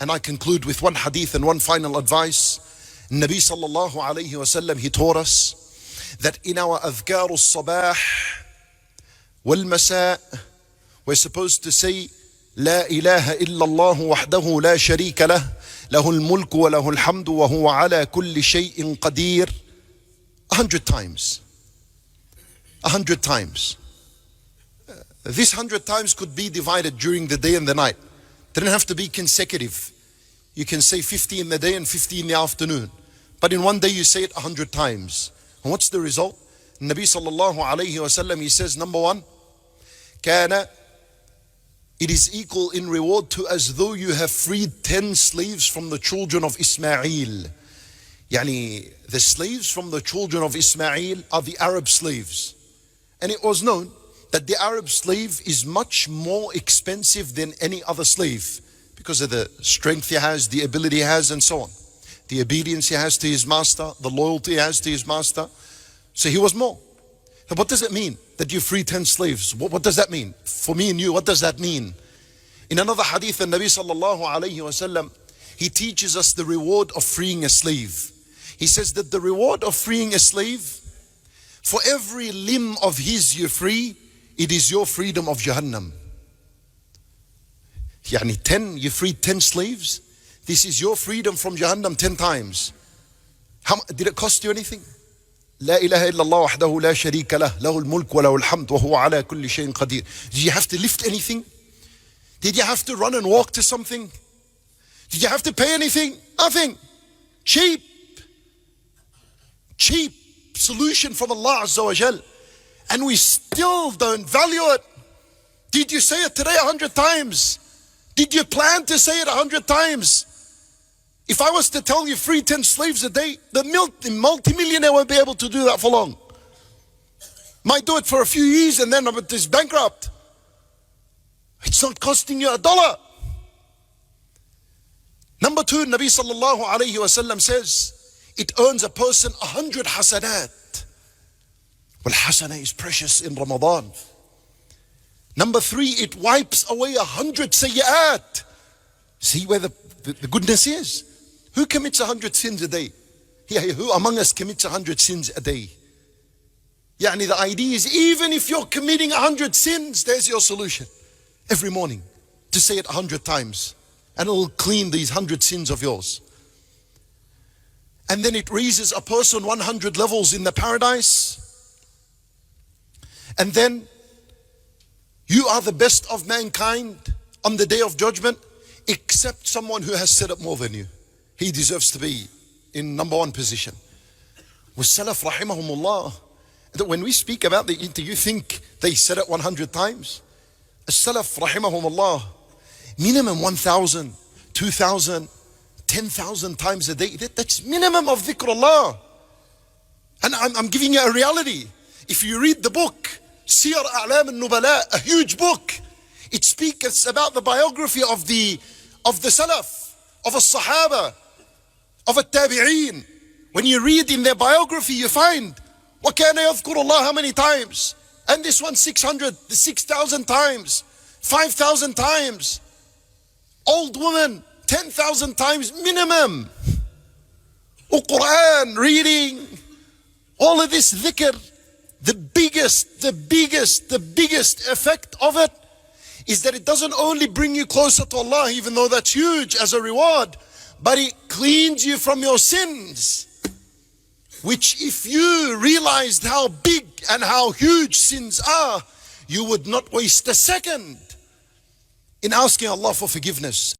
And I conclude with one hadith and one final advice. Nabi sallallahu alayhi wasallam, he taught us that in our adhkar al-sabah wal-masa, we're supposed to say, La ilaha illallah wahdahu la sharika lah, lahul mulku wa lahul hamdu wa huwa ala kulli shay'in qadir, 100 times. 100 times. This 100 times could be divided during the day and the night. They don't have to be consecutive. You can say 50 in the day and 50 in the afternoon. But in one day you say it 100 times. And what's the result? Nabi sallallahu alayhi wa sallam, he says, number one, kana, it is equal in reward to as though you have freed 10 slaves from the children of Ismail. Yani, the slaves from the children of Ismail are the Arab slaves. And it was known that the Arab slave is much more expensive than any other slave because of the strength he has, the ability he has, and so on. The obedience he has to his master, the loyalty he has to his master. So he was more. Now what does it mean that you free 10 slaves? What does that mean? For me and you, what does that mean? In another hadith, the Nabi sallallahu alayhi wa sallam, he teaches us the reward of freeing a slave. He says that the reward of freeing a slave, for every limb of his you free, it is your freedom of Jahannam. Yani 10, you freed 10 slaves. This is your freedom from Jahannam 10 times. Did it cost you anything? La ilaha illallah wahdahu la sharika lah, lahul mulk wa lahul hamd wa huwa ala kulli shay'in qadir. Did you have to lift anything? Did you have to run and walk to something? Did you have to pay anything? Nothing. Cheap solution from Allah Azza wa Jal. And we still don't value it. Did you say it today 100 times? Did you plan to say it 100 times? If I was to tell you free 10 slaves a day, the multi-millionaire won't be able to do that for long. Might do it for a few years and then it's bankrupt. It's not costing you $1. Number two, Nabi sallallahu alayhi wa sallam says, it earns a person 100 hasanat. Well, hasana is precious in Ramadan. Number three, it wipes away 100 sayyat. See where the goodness is? Who commits 100 sins a day? Yeah, who among us commits 100 sins a day? Yani the idea is, even if you're committing 100 sins, there's your solution. Every morning, to say it 100 times. And it will clean these 100 sins of yours. And then it raises a person 100 levels in the paradise. And then you are the best of mankind on the day of judgment, except someone who has said it more than you. He deserves to be in number one position. With Salaf rahimahumullah, that when we speak about do you think they said it 100 times? As-Salaf rahimahumullah, minimum 1,000, 2,000, 10,000 times a day. That's minimum of dhikrullah. And I'm giving you a reality. If you read the book, Siyar A'lam al-Nubala, a huge book, it speaks about the biography of the Salaf, of a Sahaba, of a Tabi'een. When you read in their biography, you find, وَكَانَ يَذْكُرُ اللَّهَ how many times? And this one 6,000 times, 5,000 times. Old woman, 10,000 times minimum. Quran, reading, all of this dhikr. The biggest effect of it is that it doesn't only bring you closer to Allah, even though that's huge as a reward, but it cleans you from your sins. Which if you realized how big and how huge sins are, you would not waste a second in asking Allah for forgiveness.